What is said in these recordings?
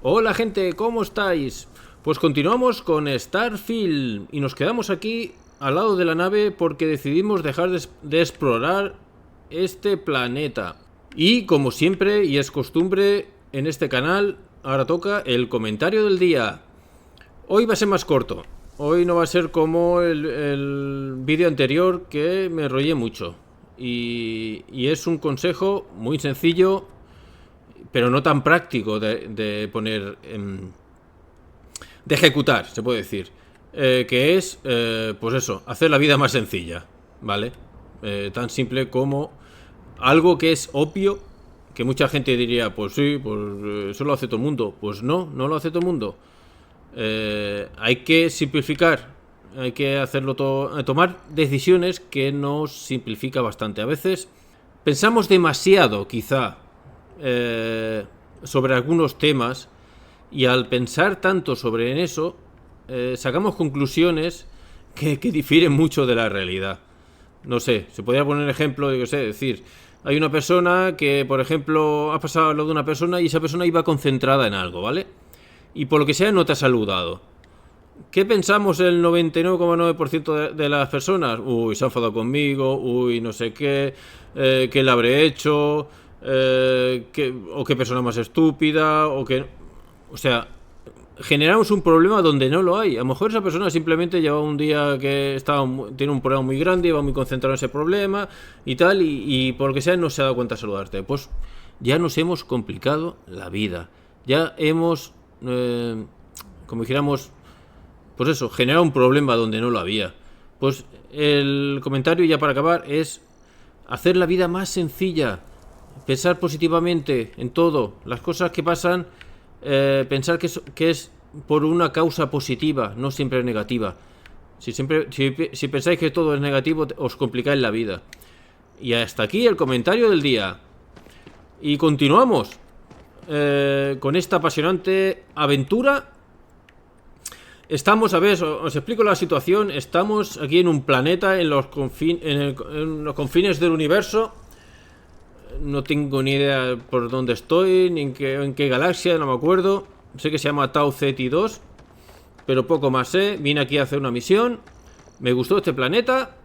Hola gente, ¿cómo estáis? Pues continuamos con Starfield y nos quedamos aquí al lado de la nave porque decidimos dejar de explorar este planeta. Y como siempre y es costumbre en este canal, ahora toca el comentario del día. Hoy va a ser más corto. Hoy no va a ser como el vídeo anterior que me enrollé mucho. Y es un consejo muy sencillo, pero no tan práctico de poner, de ejecutar, se puede decir. Que es, pues eso, hacer la vida más sencilla, ¿vale? Tan simple como algo que es obvio, que mucha gente diría, pues sí, pues eso lo hace todo el mundo. Pues no, no lo hace todo el mundo. Hay que simplificar, hay que hacerlo todo, tomar decisiones que nos simplifica bastante. A veces pensamos demasiado, quizá, sobre algunos temas, y al pensar tanto sobre eso, sacamos conclusiones que difieren mucho de la realidad. No sé, se podría poner ejemplo, yo qué sé, decir, hay una persona que, por ejemplo, ha pasado lo de una persona y esa persona iba concentrada en algo, ¿vale? Y por lo que sea no te ha saludado. ¿Qué pensamos el 99,9% de las personas? Uy, se ha enfadado conmigo, uy, no sé qué le habré hecho, o qué persona más estúpida, o que... O sea, generamos un problema donde no lo hay. A lo mejor esa persona simplemente lleva un día que tiene un problema muy grande, va muy concentrado en ese problema y tal, y por lo que sea no se ha dado cuenta de saludarte. Pues ya nos hemos complicado la vida. Ya hemos, como dijéramos, pues eso, generado un problema donde no lo había. Pues el comentario, ya para acabar, es hacer la vida más sencilla. Pensar positivamente en todo. Las cosas que pasan, pensar que es por una causa positiva, no siempre negativa. Si pensáis que todo es negativo, os complicáis la vida. Y hasta aquí el comentario del día. Y continuamos con esta apasionante aventura. Estamos, a ver, os explico la situación. Estamos aquí en un planeta en los confines del universo. No tengo ni idea por dónde estoy, ni en qué galaxia, no me acuerdo. Sé que se llama Tau Ceti 2, pero poco más sé. Vine aquí a hacer una misión. Me gustó este planeta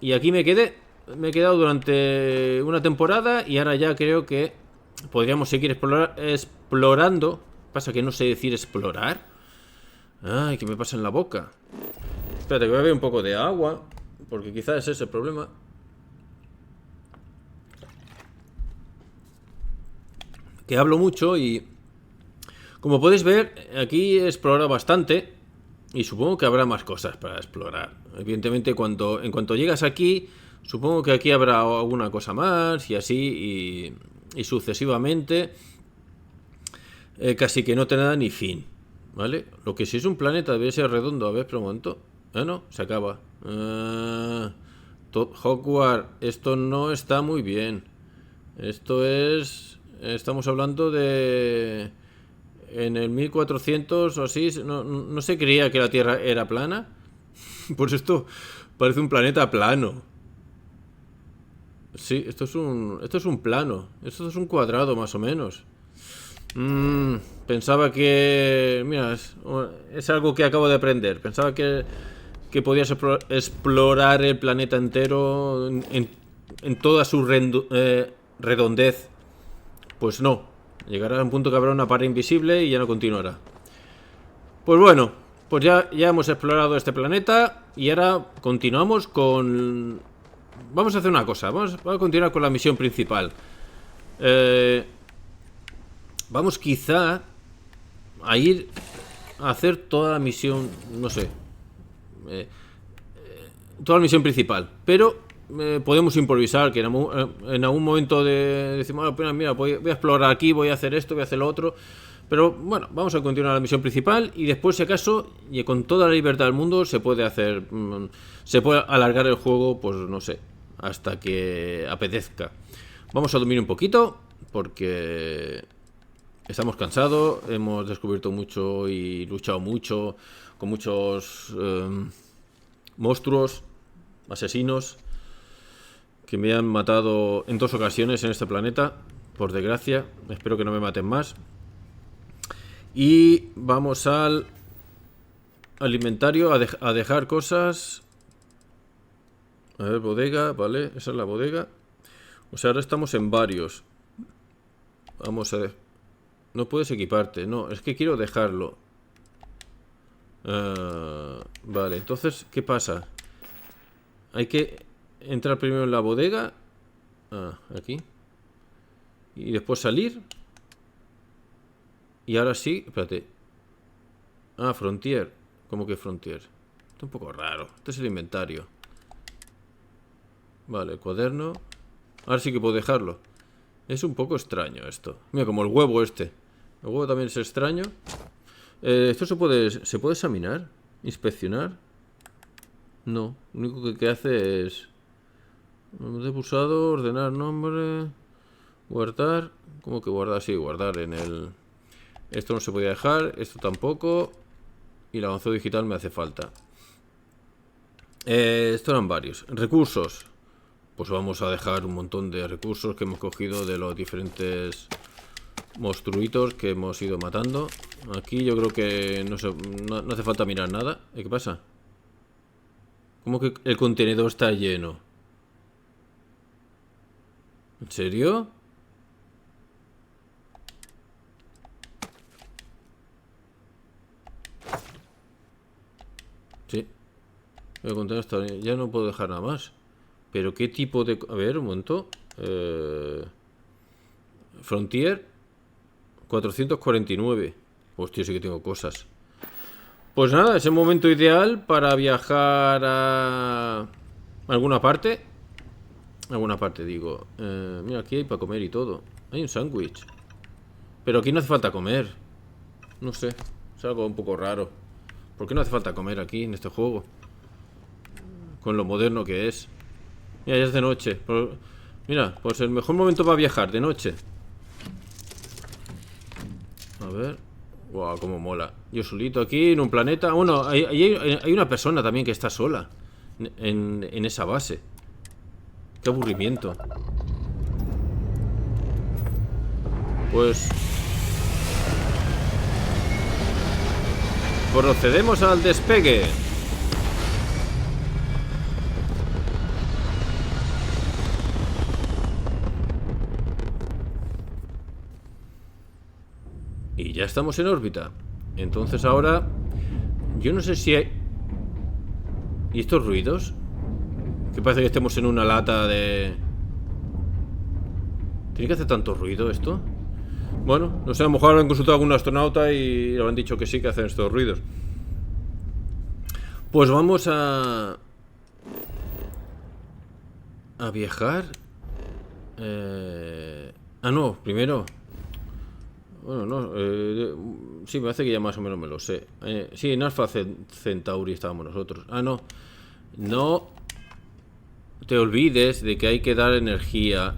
y aquí me quedé. Me he quedado durante una temporada y ahora ya creo que podríamos seguir explorando. Pasa que no sé decir explorar. Ay, ¿qué me pasa en la boca? Espérate, que voy a beber un poco de agua, porque quizás ese es el problema. Que hablo mucho y, como podéis ver, aquí he explorado bastante y supongo que habrá más cosas para explorar. Evidentemente, en cuanto llegas aquí, supongo que aquí habrá alguna cosa más y así y sucesivamente. Casi que no tendrá ni fin, ¿vale? Lo que sí es un planeta debe ser redondo. A ver, pero un momento. Ah, no, se acaba. Hogwarts, esto no está muy bien. Esto es... Estamos hablando de... En el 1400 o así, no se creía que la Tierra era plana. Pues esto parece un planeta plano. Sí, esto es un plano. Esto es un cuadrado más o menos. Pensaba que... Mira, es algo que acabo de aprender. Pensaba que podías explorar el planeta entero en toda su redondez. Pues no. Llegará a un punto que habrá una pared invisible y ya no continuará. Pues bueno, pues ya hemos explorado este planeta y ahora continuamos con... Vamos a hacer una cosa. Vamos a continuar con la misión principal. Vamos quizá a ir a hacer toda la misión, no sé, toda la misión principal, pero podemos improvisar, que en algún momento decimos, bueno, mira, voy a explorar aquí, voy a hacer esto, voy a hacer lo otro, pero bueno, vamos a continuar la misión principal y después, si acaso, y con toda la libertad del mundo, se puede hacer, se puede alargar el juego, pues no sé, hasta que apetezca. Vamos a dormir un poquito, porque... Estamos cansados, hemos descubierto mucho y luchado mucho con muchos monstruos, asesinos, que me han matado en 2 ocasiones en este planeta, por desgracia. Espero que no me maten más. Y vamos al inventario a dejar cosas. A ver, bodega, vale, esa es la bodega. O sea, ahora estamos en varios. Vamos a ver. No puedes equiparte, no, es que quiero dejarlo. Vale, entonces, ¿qué pasa? Hay que entrar primero en la bodega. Aquí. Y después salir. Y ahora sí, espérate. Frontier. ¿Cómo que Frontier? Esto es un poco raro. Este es el inventario. Vale, cuaderno. Ahora sí que puedo dejarlo. Es un poco extraño esto. Mira, como el huevo este. El huevo también es extraño. ¿Esto se puede examinar? ¿Inspeccionar? No. Lo único que hace es... He pulsado, ordenar nombre... Guardar... ¿Cómo que guardar? Sí, guardar en el... Esto no se podía dejar. Esto tampoco. Y el avanzado digital me hace falta. Estos eran varios. Recursos. Pues vamos a dejar un montón de recursos que hemos cogido de los diferentes monstruitos que hemos ido matando. Aquí yo creo que no hace falta mirar nada. ¿Qué pasa? ¿Cómo que el contenedor está lleno? ¿En serio? Sí. El contenedor está lleno. Ya no puedo dejar nada más. Pero qué tipo de... A ver, un momento. Frontier 449. Hostia, sí que tengo cosas. Pues nada, es el momento ideal para viajar a alguna parte. Alguna parte, digo. Mira, aquí hay para comer y todo. Hay un sándwich. Pero aquí no hace falta comer. No sé, es algo un poco raro. ¿Por qué no hace falta comer aquí en este juego? Con lo moderno que es. Mira, ya es de noche. Mira, pues el mejor momento para viajar, de noche. A ver. Wow, cómo mola. Yo solito aquí en un planeta. Bueno, hay una persona también que está sola en esa base. Qué aburrimiento. Pues procedemos al despegue. Y ya estamos en órbita. Entonces ahora... Yo no sé si hay... ¿Y estos ruidos? Que parece que estemos en una lata de... ¿Tiene que hacer tanto ruido esto? Bueno, no sé, a lo mejor han consultado a algún astronauta y le han dicho que sí que hacen estos ruidos. Pues vamos a viajar. No, primero... Bueno, no, sí, me hace que ya más o menos me lo sé. Sí, en Alpha Centauri estábamos nosotros. No. No te olvides de que hay que dar energía.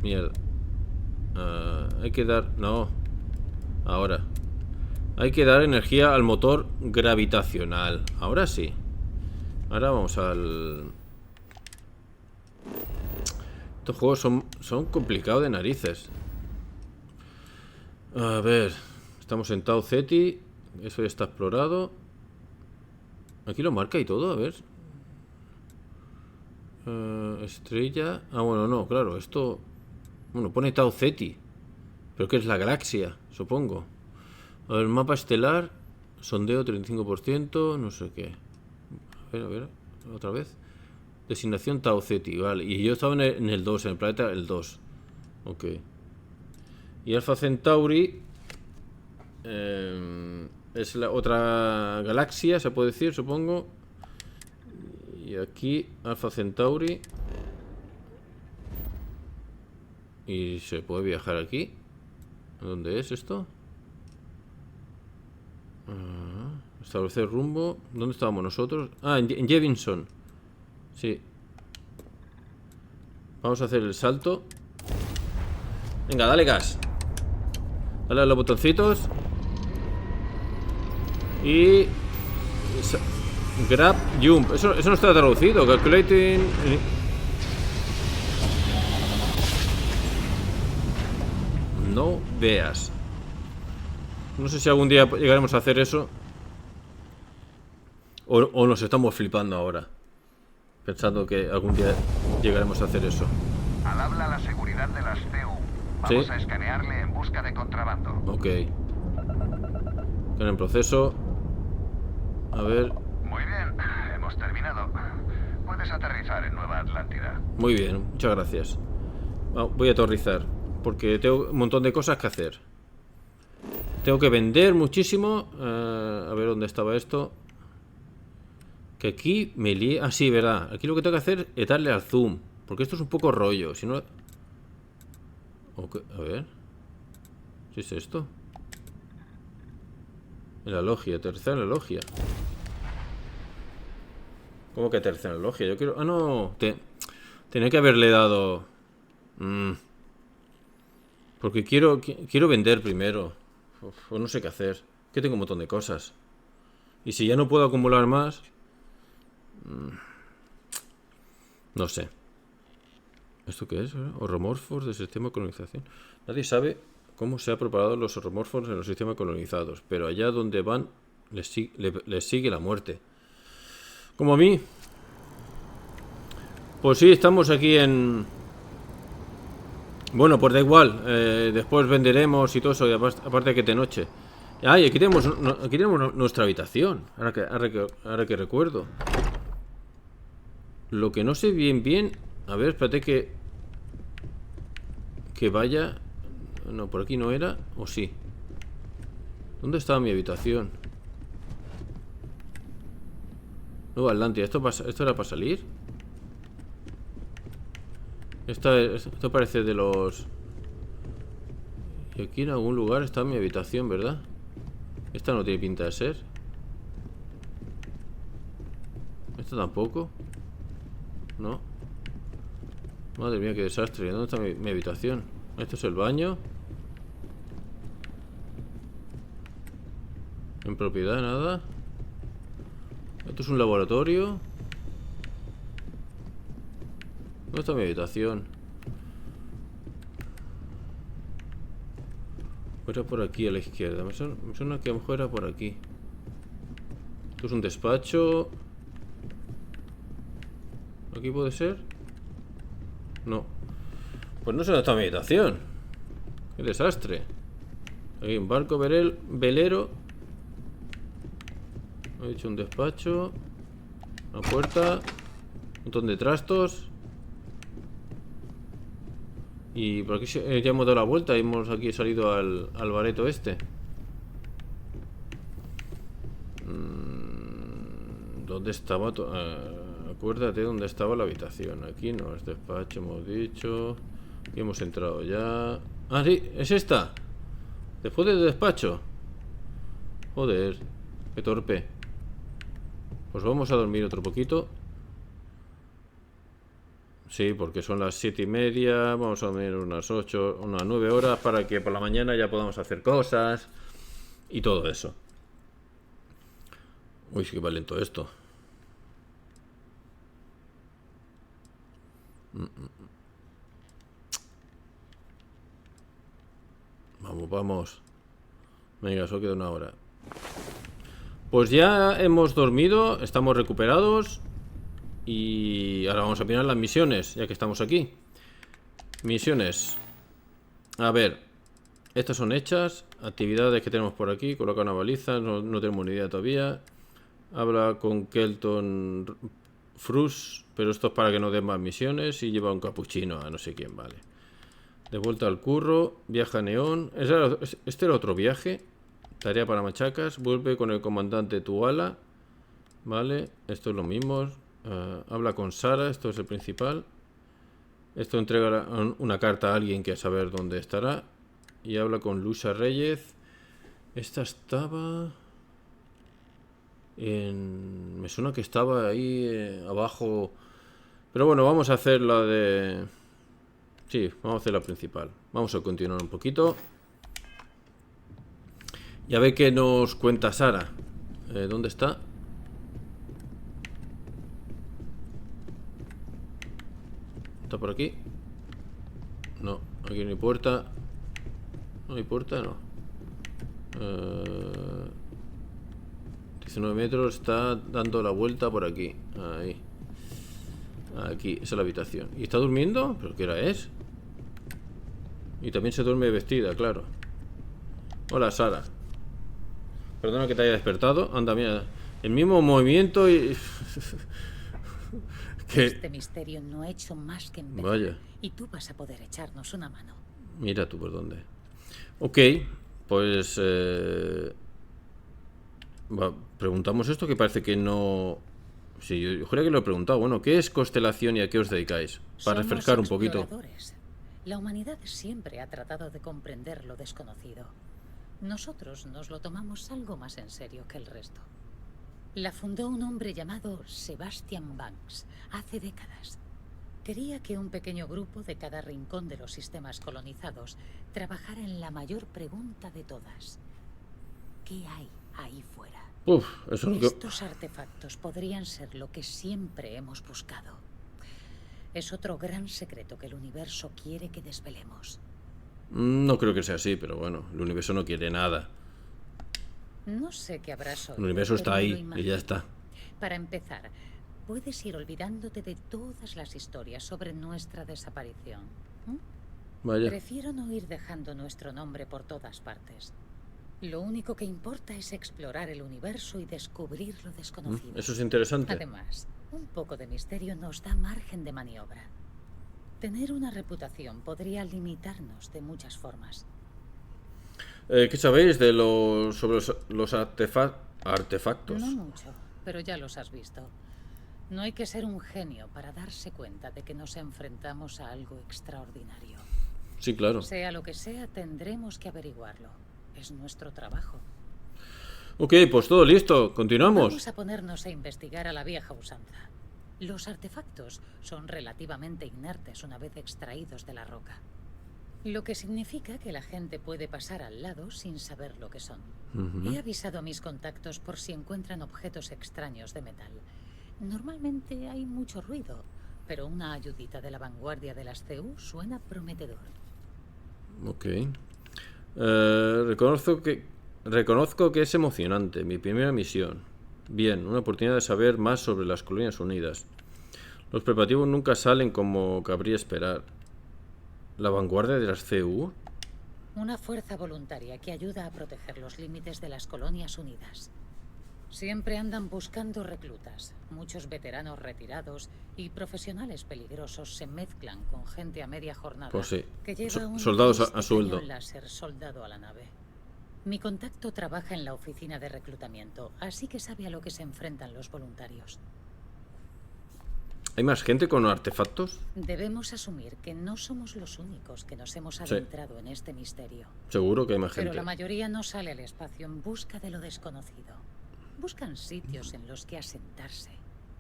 Mierda. Hay que dar... No. Ahora. Hay que dar energía al motor gravitacional. Ahora sí. Ahora vamos al... Estos juegos son complicados de narices. A ver, estamos en Tau Ceti. Eso ya está explorado. Aquí lo marca y todo, a ver. Estrella. Bueno, no, claro, esto... Bueno, pone Tau Ceti. Pero que es la galaxia, supongo. A ver, mapa estelar. Sondeo 35%, no sé qué. A ver, otra vez. Designación Tau Ceti, vale. Y yo estaba en el 2, en el planeta el 2. Ok. Y Alpha Centauri es la otra galaxia, se puede decir, supongo. Y aquí Alpha Centauri. Y se puede viajar aquí. ¿Dónde es esto? Establecer rumbo. ¿Dónde estábamos nosotros? En Jevinson. Sí. Vamos a hacer el salto. Venga, dale gas. Dale a los botoncitos. Y... Grab jump. Eso no está traducido. Calculating... No veas. No sé si algún día llegaremos a hacer eso. O nos estamos flipando ahora, pensando que algún día llegaremos a hacer eso. Al habla la seguridad de las CEU. ¿Sí? Vamos a escanearle en busca de contrabando. Ok. En proceso. A ver. Muy bien, hemos terminado. Puedes aterrizar en Nueva Atlántida. Muy bien, muchas gracias. Voy a aterrizar, porque tengo un montón de cosas que hacer. Tengo que vender muchísimo. A ver dónde estaba esto. Que aquí me lié. Ah, sí, verdad. Aquí lo que tengo que hacer es darle al zoom. Porque esto es un poco rollo. Si no. Okay. A ver. ¿Qué es esto? En la logia. Aterrizar en la logia. ¿Cómo que aterrizar en la logia? Yo quiero. Ah, no. Tenía que haberle dado. Porque quiero vender primero. O no sé qué hacer. Que tengo un montón de cosas. Y si ya no puedo acumular más. No sé. ¿Esto qué es? Horromorfos del sistema de colonización. Nadie sabe cómo se han preparado los horromorfos en los sistemas colonizados. Pero allá donde van les sigue la muerte. Como a mí. Pues sí, estamos aquí en... Bueno, pues da igual. Después venderemos y todo eso. Y aparte que de noche. Ay, aquí tenemos nuestra habitación. Ahora que recuerdo. Lo que no sé bien. A ver, espérate que vaya. No, por aquí no era. ¿O sí? ¿Dónde estaba mi habitación? Nueva Atlántida. ¿Esto era para salir? Esto parece de los... Y aquí en algún lugar está mi habitación, ¿verdad? Esta no tiene pinta de ser. Esta tampoco. No. Madre mía, qué desastre. ¿Dónde está mi habitación? Esto es el baño. En propiedad, nada. Esto es un laboratorio. ¿Dónde está mi habitación? Era por aquí a la izquierda. Me suena que a lo mejor era por aquí. Esto es un despacho. ¿Aquí puede ser? No. Pues no sé dónde está mi habitación. Qué desastre. Aquí un barco velero. He hecho un despacho. Una puerta. Un montón de trastos. Y por aquí ya hemos dado la vuelta y hemos aquí salido al bareto este. ¿Dónde estaba? Acuérdate dónde estaba la habitación. Aquí no, es despacho, hemos dicho. Aquí hemos entrado ya. Ah, sí, es esta. Después del despacho. Joder, qué torpe. Pues vamos a dormir otro poquito. Sí, porque son las 7:30. Vamos a dormir unas 8, unas 9 horas para que por la mañana ya podamos hacer cosas y todo eso. Uy, sí que va lento esto. Vamos. Venga, solo queda una hora. Pues ya hemos dormido, estamos recuperados. Y ahora vamos a mirar las misiones, ya que estamos aquí. Misiones. A ver, estas son hechas. Actividades que tenemos por aquí. Coloca una baliza, no tenemos ni idea todavía. Habla con Kelton Frus, pero esto es para que no den más misiones. Y lleva un capuchino a no sé quién, vale. De vuelta al curro. Viaja a Neón. Este era otro viaje. Tarea para Machacas. Vuelve con el comandante Tuala. Vale, esto es lo mismo. Habla con Sara, esto es el principal. Esto entrega una carta a alguien que a saber dónde estará. Y habla con Luisa Reyes. Esta estaba... Me suena que estaba ahí abajo. Pero bueno, vamos a hacer la de... Sí, vamos a hacer la principal. Vamos a continuar un poquito. Y a ver qué nos cuenta Sara. ¿Dónde está? ¿Está por aquí? No, aquí no hay puerta. ¿No hay puerta? No. 19 metros, está dando la vuelta por aquí. Ahí. Aquí, esa es la habitación. ¿Y está durmiendo? ¿Pero qué hora es? Y también se duerme vestida, claro. Hola, Sara. Perdona que te haya despertado. Anda, mira. El mismo movimiento y... Este misterio no ha hecho más que empezar. Vaya. Y tú vas a poder echarnos una mano. Mira tú por dónde. Ok, pues... preguntamos esto que parece que no... Sí, yo juraría que lo he preguntado. Bueno, ¿qué es constelación y a qué os dedicáis? Para Somos refrescar un poquito. exploradores. La humanidad siempre ha tratado de comprender lo desconocido. Nosotros nos lo tomamos algo más en serio que el resto. La fundó un hombre llamado Sebastian Banks hace décadas. Quería que un pequeño grupo de cada rincón de los sistemas colonizados trabajara en la mayor pregunta de todas. ¿Qué hay ahí fuera? Uf, eso es lo que... Estos artefactos podrían ser lo que siempre hemos buscado. Es otro gran secreto que el universo quiere que desvelemos. No creo que sea así, pero bueno, el universo no quiere nada. No sé qué habrás oído, El universo pero está me lo ahí y imagino. ya está. Para empezar, puedes ir olvidándote de todas las historias sobre nuestra desaparición. Vaya. Prefiero no ir dejando nuestro nombre por todas partes. Lo único que importa es explorar el universo y descubrir lo desconocido. Eso es interesante. Además, un poco de misterio nos da margen de maniobra. Tener una reputación podría limitarnos de muchas formas. ¿Qué sabéis de sobre los artefactos? No mucho, pero ya los has visto. No hay que ser un genio para darse cuenta de que nos enfrentamos a algo extraordinario. Sí, claro. Sea lo que sea, tendremos que averiguarlo. Es nuestro trabajo. Ok, pues todo listo. Continuamos. Vamos a ponernos a investigar a la vieja usanza. Los artefactos son relativamente inertes una vez extraídos de la roca. Lo que significa que la gente puede pasar al lado sin saber lo que son. He avisado a mis contactos por si encuentran objetos extraños de metal. Normalmente hay mucho ruido, pero una ayudita de la vanguardia de las CU suena prometedor. Ok. Reconozco que es emocionante. Mi primera misión. Bien, una oportunidad de saber más sobre las Colonias Unidas. Los preparativos nunca salen como cabría esperar. ¿La vanguardia de las CU? Una fuerza voluntaria que ayuda a proteger los límites de las Colonias Unidas. Siempre andan buscando reclutas. Muchos veteranos retirados y profesionales peligrosos se mezclan con gente a media jornada. Pues sí. Que lleva un Soldados a triste sueldo. cañón láser soldado a la nave. Mi contacto trabaja en la oficina de reclutamiento, así que sabe a lo que se enfrentan los voluntarios. ¿Hay más gente con artefactos? Debemos asumir que no somos los únicos que nos hemos adentrado en este misterio. Seguro que hay más Pero gente. la mayoría no sale al espacio en busca de lo desconocido. Buscan sitios en los que asentarse,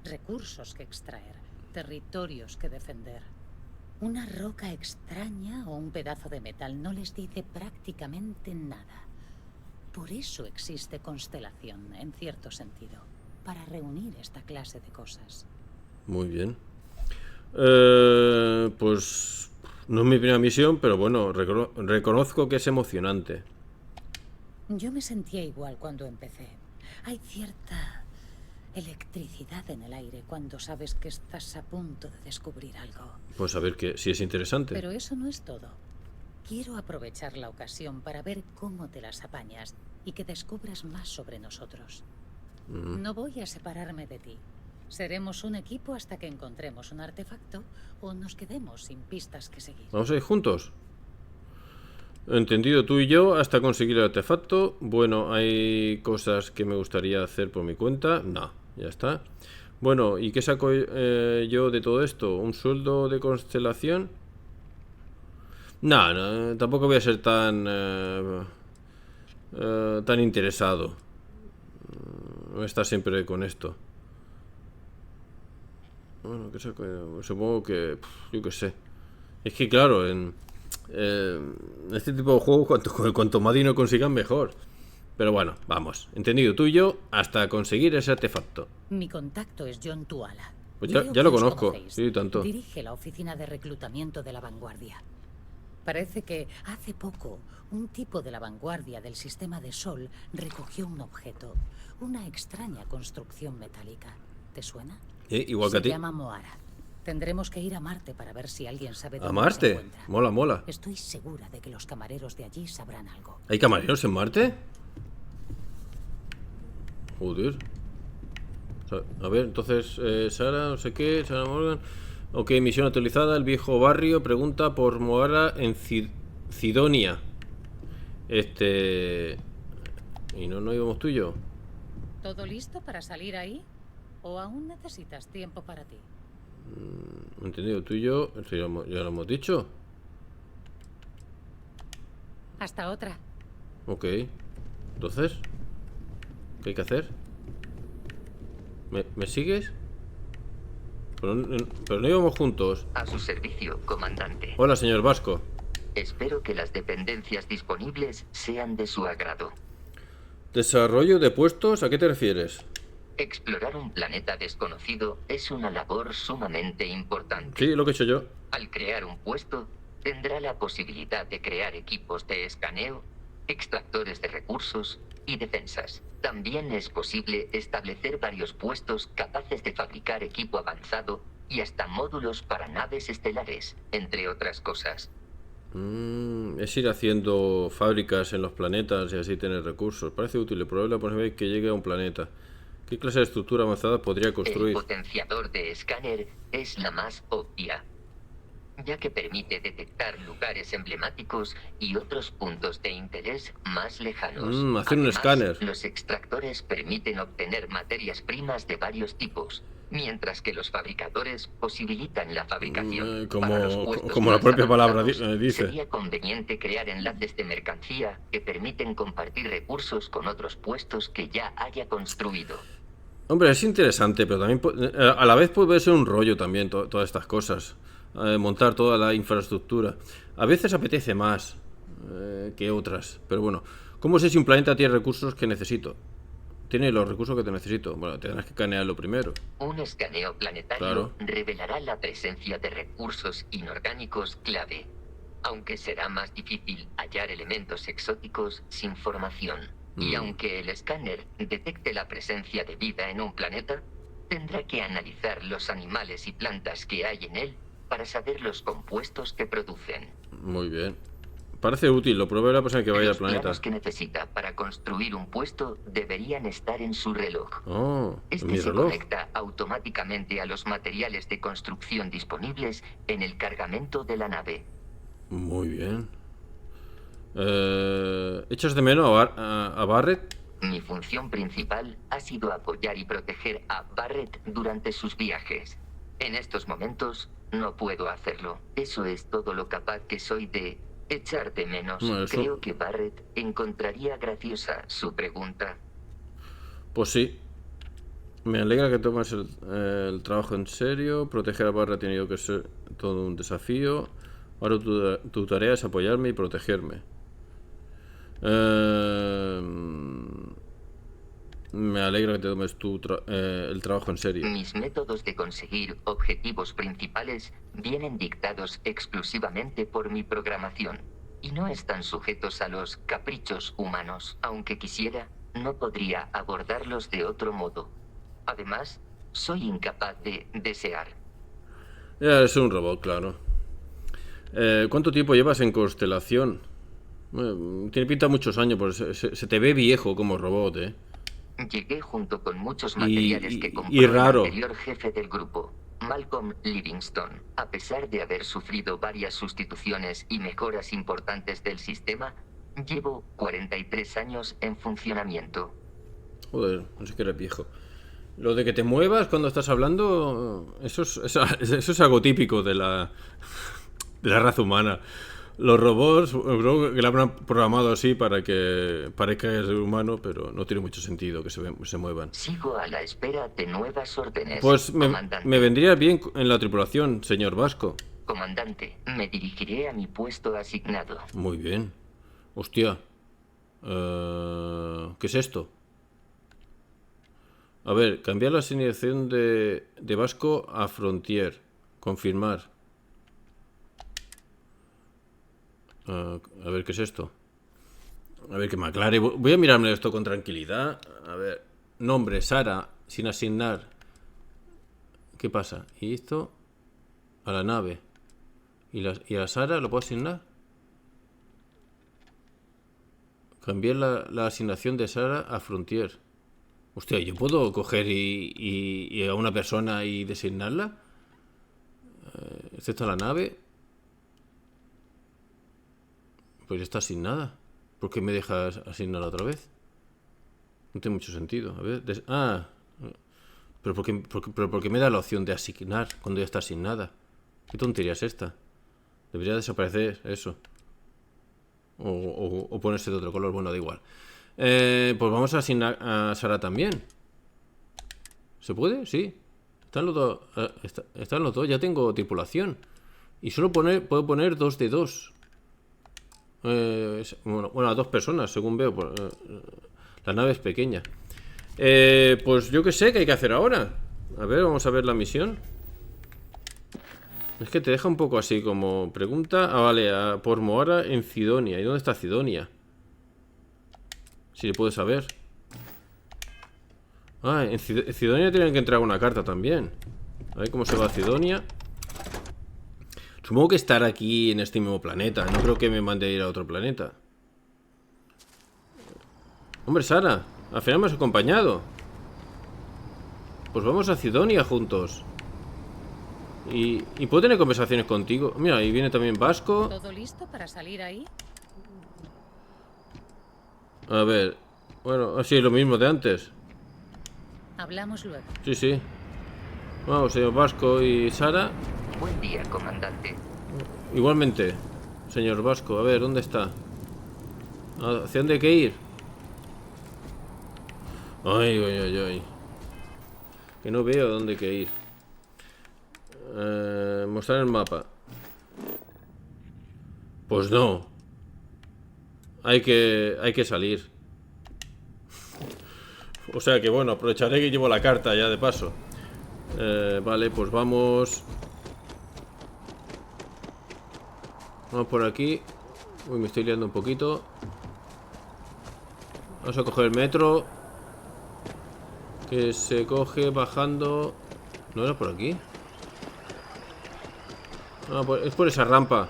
recursos que extraer, territorios que defender. Una roca extraña o un pedazo de metal no les dice prácticamente nada. Por eso existe constelación, en cierto sentido, para reunir esta clase de cosas. Muy bien. Pues no es mi primera misión, pero bueno, reconozco que es emocionante. Yo me sentía igual cuando empecé. Hay cierta electricidad en el aire cuando sabes que estás a punto de descubrir algo. Pues a ver si es interesante. Pero eso no es todo. Quiero aprovechar la ocasión para ver cómo te las apañas y que descubras más sobre nosotros. No voy a separarme de ti. Seremos un equipo hasta que encontremos un artefacto o nos quedemos sin pistas que seguir. ¿Vamos a ir juntos? Entendido, tú y yo hasta conseguir el artefacto. Bueno, hay cosas que me gustaría hacer por mi cuenta. No, ya está. Bueno, ¿y qué saco yo de todo esto? ¿Un sueldo de constelación? No, tampoco voy a ser tan interesado. No estar siempre con esto. Bueno, ¿qué saco? Supongo que... yo qué sé. Es que claro, en este tipo de juegos cuanto más dinero consigan mejor. Pero bueno, vamos. Entendido, tú y yo hasta conseguir ese artefacto. Mi contacto es John Tuala. Pues Creo ya que lo os conozco, conocéis. sí, tanto. Dirige la oficina de reclutamiento de la vanguardia. Parece que hace poco un tipo de la vanguardia del sistema de Sol recogió un objeto, una extraña construcción metálica. ¿Te suena? Igual que a ti. Se llama Moara. Tendremos que ir a Marte para ver si alguien sabe ¿A dónde se Marte? encuentra. Mola, mola. Estoy segura de que los camareros de allí sabrán algo. ¿Hay camareros en Marte? Joder. A ver, entonces, Sara, no sé qué, Sara Morgan. Ok, misión actualizada. El viejo barrio pregunta por Moara en Cidonia. ¿Y no íbamos tú y yo? ¿Todo listo para salir ahí? ¿O aún necesitas tiempo para ti? Entendido, tú y yo, esto ya lo hemos dicho. Hasta otra. Ok. Entonces, ¿qué hay que hacer? ¿Me sigues? Pero no íbamos juntos. A su servicio, comandante. Hola, señor Vasco. Espero que las dependencias disponibles sean de su agrado. ¿Desarrollo de puestos? ¿A qué te refieres? Explorar un planeta desconocido es una labor sumamente importante. Sí, lo que he hecho yo. Al crear un puesto, tendrá la posibilidad de crear equipos de escaneo, extractores de recursos y defensas. También es posible establecer varios puestos capaces de fabricar equipo avanzado y hasta módulos para naves estelares, entre otras cosas. Es ir haciendo fábricas en los planetas y así tener recursos. Parece útil. El problema es que llegue a un planeta. ¿Qué clase de estructura avanzada podría construir? El potenciador de escáner es la más obvia, ya que permite detectar lugares emblemáticos y otros puntos de interés más lejanos. Hacer un escáner. Los extractores permiten obtener materias primas de varios tipos, mientras que los fabricadores posibilitan la fabricación. Para los puestos como la más propia palabra avanzados, dice. sería conveniente crear enlaces de mercancía que permiten compartir recursos con otros puestos que ya haya construido. Hombre, es interesante, pero también a la vez puede ser un rollo también todas estas cosas. Montar toda la infraestructura. A veces apetece más que otras. Pero bueno, ¿cómo sé si un planeta tiene recursos que necesito? Tiene los recursos que te necesito. Bueno, tendrás que escanearlo primero. Un escaneo planetario Claro. revelará la presencia de recursos inorgánicos clave, aunque será más difícil hallar elementos exóticos sin formación. Y aunque el escáner detecte la presencia de vida en un planeta, tendrá que analizar los animales y plantas que hay en él para saber los compuestos que producen. Muy bien. Parece útil, lo pruebe la persona que vaya al Los planeta. planos que necesita para construir un puesto deberían estar en su reloj. Oh, Este mi se reloj. conecta automáticamente a los materiales de construcción disponibles en el cargamento de la nave. Muy bien. ¿Echas de menos a Barrett? Mi función principal ha sido apoyar y proteger a Barrett durante sus viajes. En estos momentos no puedo hacerlo. Eso es todo lo capaz que soy de echar de menos. No, eso- Creo que Barrett encontraría graciosa su pregunta. Pues sí. Me alegra que tomes el trabajo en serio. Proteger a Barrett ha tenido que ser todo un desafío. Ahora tu tarea es apoyarme y protegerme. Me alegra que te tomes el trabajo en serio. Mis métodos de conseguir objetivos principales vienen dictados exclusivamente por mi programación y no están sujetos a los caprichos humanos. Aunque quisiera, no podría abordarlos de otro modo. Además, soy incapaz de desear. Ya, es un robot, claro. ¿Cuánto tiempo llevas en Constelación? Tiene pinta muchos años, pues se te ve viejo como robot, ¿eh? Llegué junto con muchos materiales que compró y raro. el anterior jefe del grupo, Malcolm Livingston. A pesar de haber sufrido varias sustituciones y mejoras importantes del sistema, llevo 43 años en funcionamiento. Joder, no sé que eres viejo. Lo de que te muevas cuando estás hablando, eso es algo típico de la raza humana. Los robots, bro, que lo habrán programado así para que parezca que es humano, pero no tiene mucho sentido que se muevan. Sigo a la espera de nuevas órdenes. Pues comandante. me vendría bien en la tripulación, señor Vasco. Comandante, me dirigiré a mi puesto asignado. Muy bien. Hostia. ¿Qué es esto? A ver, cambiar la asignación de Vasco a Frontier. Confirmar. A ver, ¿qué es esto? A ver, que me aclare. Voy a mirarme esto con tranquilidad. A ver. Nombre, Sara, sin asignar. ¿Qué pasa? ¿Y esto? A la nave. ¿Y a Sara lo puedo asignar? Cambiar la asignación de Sara a Frontier. Hostia, ¿yo puedo coger y a una persona y designarla? Excepto la nave. Pues ya está asignada. ¿Por qué me dejas asignarla otra vez? No tiene mucho sentido. A ver. Pero ¿por qué me da la opción de asignar cuando ya está asignada? ¿Qué tontería es esta? Debería desaparecer eso. O ponerse de otro color. Bueno, da igual. Pues vamos a asignar a Sara también. ¿Se puede? Sí. Están los dos. Están los dos. Ya tengo tripulación. Y solo puedo poner 2 de 2. Bueno, a 2 personas, según veo. La nave es pequeña. Pues yo qué sé qué hay que hacer ahora. A ver, vamos a ver la misión. Es que te deja un poco así como pregunta. Vale, por Moara en Cidonia. ¿Y dónde está Cidonia? Si le puedes saber. En Cidonia tienen que entrar una carta también. A ver cómo se va a Cidonia. Supongo que estará aquí en este mismo planeta. No creo que me mande a ir a otro planeta. Hombre, Sara, al final me has acompañado. Pues vamos a Cidonia juntos. Y puedo tener conversaciones contigo. Mira, ahí viene también Vasco. ¿Todo listo para salir ahí? A ver. Bueno, así es lo mismo de antes. Hablamos luego. Sí. Vamos, señor Vasco y Sara. Buen día, comandante. Igualmente, señor Vasco. A ver, ¿dónde está? ¿Hacia dónde hay que ir? Ay. Que no veo dónde hay que ir. Mostrar el mapa. Pues no. Hay que salir. O sea que bueno, aprovecharé que llevo la carta ya de paso. Vale, pues vamos. Vamos por aquí. Uy, me estoy liando un poquito. Vamos a coger el metro. Que se coge bajando. ¿No era por aquí? Es por esa rampa.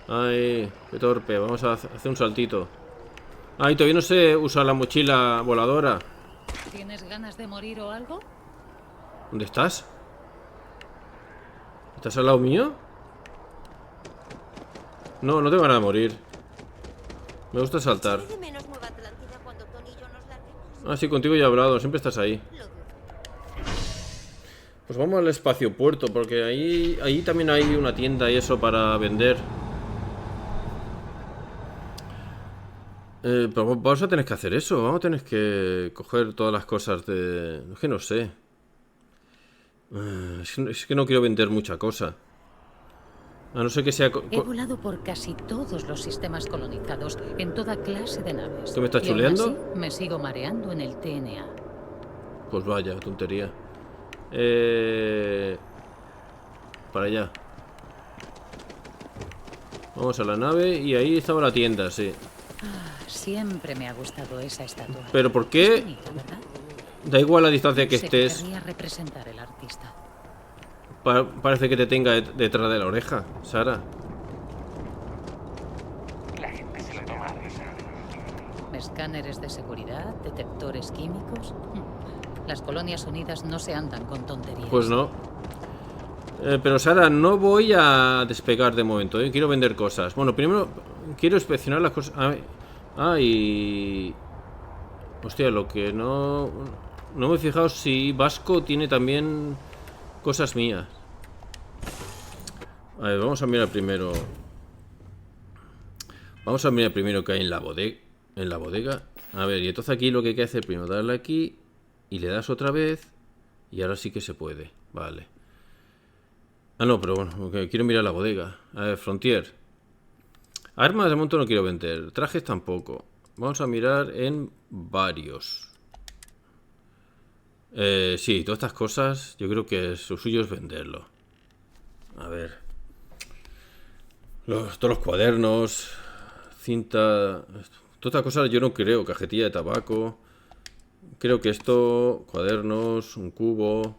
Ay, qué torpe. Vamos a hacer un saltito. Ay, todavía no sé usar la mochila voladora. ¿Tienes ganas de morir o algo? ¿Dónde estás? ¿Estás al lado mío? No tengo ganas de morir. Me gusta saltar. Sí, contigo ya he hablado. Siempre estás ahí. Pues vamos al espacio puerto, porque ahí también hay una tienda y eso para vender. Pero vamos a tener que hacer eso. Vamos a tener que coger todas las cosas de... Es que no sé. Es que no quiero vender mucha cosa. A no ser que sea... He volado por casi todos los sistemas colonizados, en toda clase de naves. ¿Tú me estás Y aún chuleando? así, me sigo mareando en el TNA. Pues vaya, tontería. Para allá. Vamos a la nave y ahí estaba la tienda, sí. Siempre me ha gustado esa estatua. ¿Pero por Es qué? bonita, ¿verdad? Da igual la distancia que Se estés. querría representar el artista. Parece que te tenga detrás de la oreja, Sara. La gente se lo toma a risa. Escáneres de seguridad, detectores químicos. Las colonias unidas no se andan con tonterías. Pues no. Pero Sara, no voy a despegar de momento, ¿eh? Quiero vender cosas. Bueno, primero quiero inspeccionar las cosas. Y... Hostia, lo que no me he fijado si Vasco tiene también cosas mías. A ver, vamos a mirar primero. Vamos a mirar primero qué hay en la bodega. A ver, y entonces aquí lo que hay que hacer primero, darle aquí y le das otra vez. Y ahora sí que se puede. Vale. No, pero bueno, okay, quiero mirar la bodega. A ver, Frontier. Armas de momento no quiero vender. Trajes tampoco. Vamos a mirar en varios. Sí, todas estas cosas yo creo que lo suyo es venderlo. A ver. Todos los cuadernos, cinta... Toda esta cosa yo no creo, cajetilla de tabaco. Creo que esto, cuadernos, un cubo,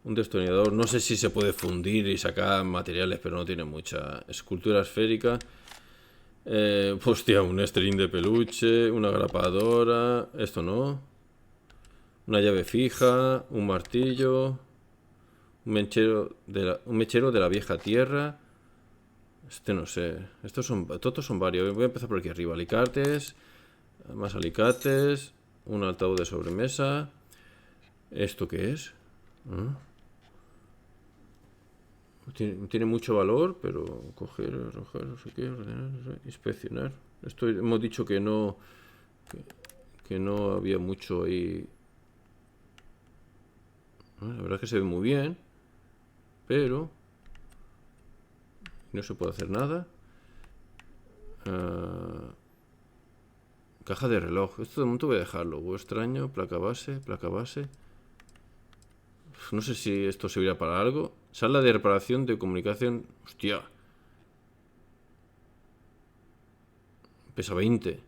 un destornillador. No sé si se puede fundir y sacar materiales, pero no tiene mucha. Escultura esférica. Hostia, un string de peluche, una grapadora. Esto no. Una llave fija, un martillo. Un mechero de la vieja tierra. Este no sé. Todos son varios. Voy a empezar por aquí arriba. Alicates. Más alicates. Un altavoz de sobremesa. ¿Esto qué es? Tiene mucho valor, pero coger, arrojar, no sé qué, ordenar, no sé, inspeccionar. Esto hemos dicho que no había mucho ahí. La verdad es que se ve muy bien, pero no se puede hacer nada. Caja de reloj. Esto de momento voy a dejarlo. Huevo extraño, placa base. No sé si esto servirá para algo. Sala de reparación de comunicación. Hostia. Pesa 20.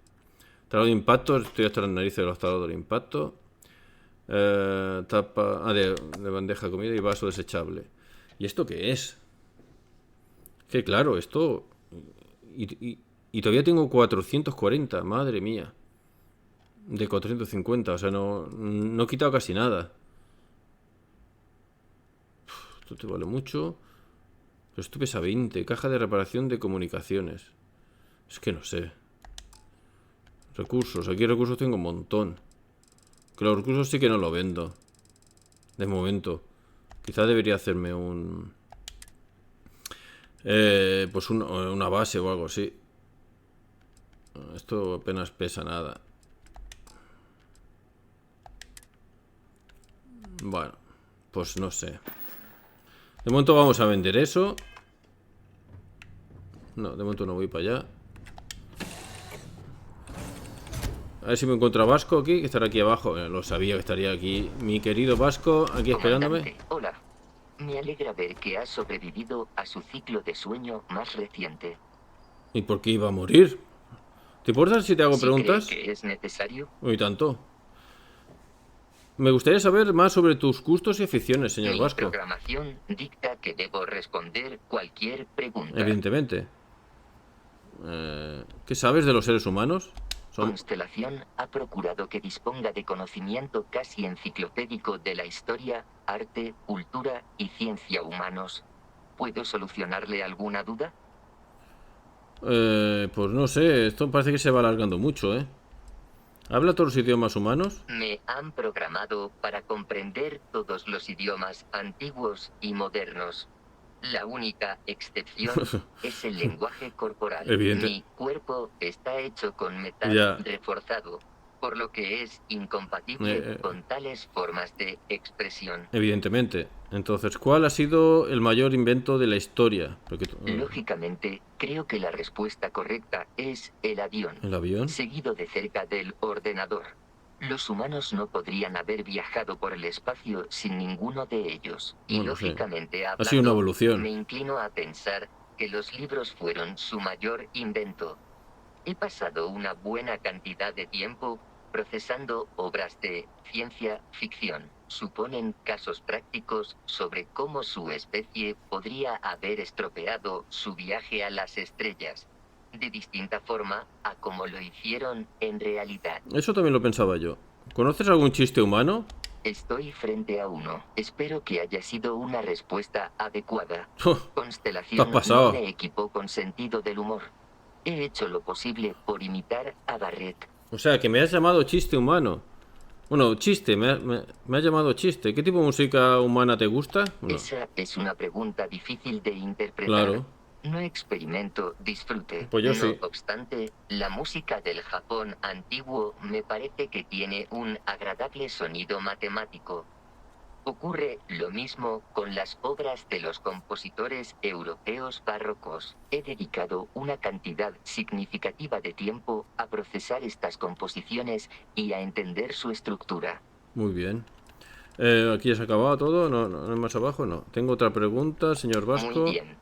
Taladro de impacto. Estoy hasta las narices de los taladros de impacto. Tapa. De bandeja de comida y vaso desechable. ¿Y esto qué es? Que claro, esto. Y todavía tengo 440. Madre mía. De 450. O sea, no he quitado casi nada. Esto te vale mucho. Pero esto pesa 20. Caja de reparación de comunicaciones. Es que no sé. Recursos. Aquí recursos tengo un montón. Que los recursos sí que no lo vendo. De momento. Quizá debería hacerme un... pues una base o algo así. Esto apenas pesa nada. Bueno. Pues no sé. De momento vamos a vender eso. No, de momento no voy para allá. A ver si me encuentro a Vasco aquí, que estará aquí abajo. Lo sabía que estaría aquí. Mi querido Vasco, aquí esperándome. Hola. Me alegra ver que has sobrevivido a su ciclo de sueño más reciente. ¿Y por qué iba a morir? ¿Te importa si te hago ¿Sí preguntas? cree que es necesario? Uy, tanto. Me gustaría saber más sobre tus gustos y aficiones, señor Mi Vasco. programación dicta que debo responder cualquier pregunta. Evidentemente. ¿Qué sabes de los seres humanos? Constelación ha procurado que disponga de conocimiento casi enciclopédico de la historia, arte, cultura y ciencia humanos. ¿Puedo solucionarle alguna duda? Pues no sé, esto parece que se va alargando mucho, ¿eh? ¿Habla todos los idiomas humanos? Me han programado para comprender todos los idiomas antiguos y modernos. La única excepción es el lenguaje corporal. Evidente. Mi cuerpo está hecho con metal Ya. reforzado, por lo que es incompatible con tales formas de expresión. Evidentemente. Entonces, ¿cuál ha sido el mayor invento de la historia? Lógicamente, creo que la respuesta correcta es el avión. ¿El avión? Seguido de cerca del ordenador. Los humanos no podrían haber viajado por el espacio sin ninguno de ellos. Y No sé. lógicamente Ha sido una evolución. me inclino a pensar que los libros fueron su mayor invento. He pasado una buena cantidad de tiempo procesando obras de ciencia ficción. Suponen casos prácticos sobre cómo su especie podría haber estropeado su viaje a las estrellas, de distinta forma a como lo hicieron en realidad. Eso también lo pensaba yo. ¿Conoces algún chiste humano? Estoy frente a uno. Espero que haya sido una respuesta adecuada. Constelación ¿Te has pasado? no me equipó con sentido del humor. He hecho lo posible por imitar a Barrett. O sea, que me has llamado chiste humano. Bueno, chiste, me has llamado chiste. ¿Qué tipo de música humana te gusta? No. Esa es una pregunta difícil de interpretar. Claro. No experimento disfrute. Pues yo no sí. obstante, la música del Japón antiguo me parece que tiene un agradable sonido matemático. Ocurre lo mismo con las obras de los compositores europeos barrocos. He dedicado una cantidad significativa de tiempo a procesar estas composiciones y a entender su estructura. Muy bien. ¿Aquí ya se ha acabado todo? ¿No hay más abajo? No. Tengo otra pregunta, señor Vasco. Muy bien.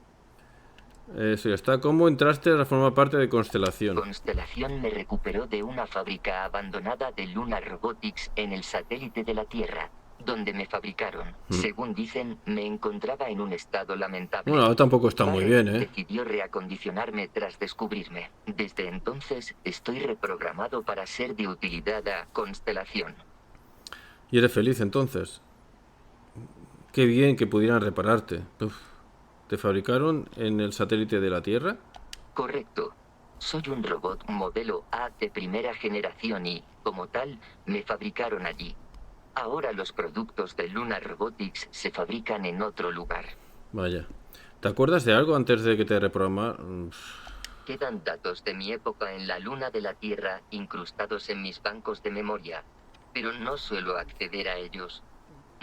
Eso ya está. ¿Cómo entraste a formar parte de Constelación? Constelación me recuperó de una fábrica abandonada de Lunar Robotics en el satélite de la Tierra, donde me fabricaron. Según dicen, me encontraba en un estado lamentable. Bueno, tampoco está muy Barrett bien, ¿eh? decidió reacondicionarme tras descubrirme. Desde entonces estoy reprogramado para ser de utilidad a Constelación. Y eres feliz entonces. Qué bien que pudieran repararte. Uf. ¿Te fabricaron en el satélite de la Tierra? Correcto. Soy un robot modelo A de primera generación y, como tal, me fabricaron allí. Ahora los productos de Lunar Robotics se fabrican en otro lugar. Vaya. ¿Te acuerdas de algo antes de que te reprogramaran? Quedan datos de mi época en la luna de la Tierra incrustados en mis bancos de memoria, pero no suelo acceder a ellos.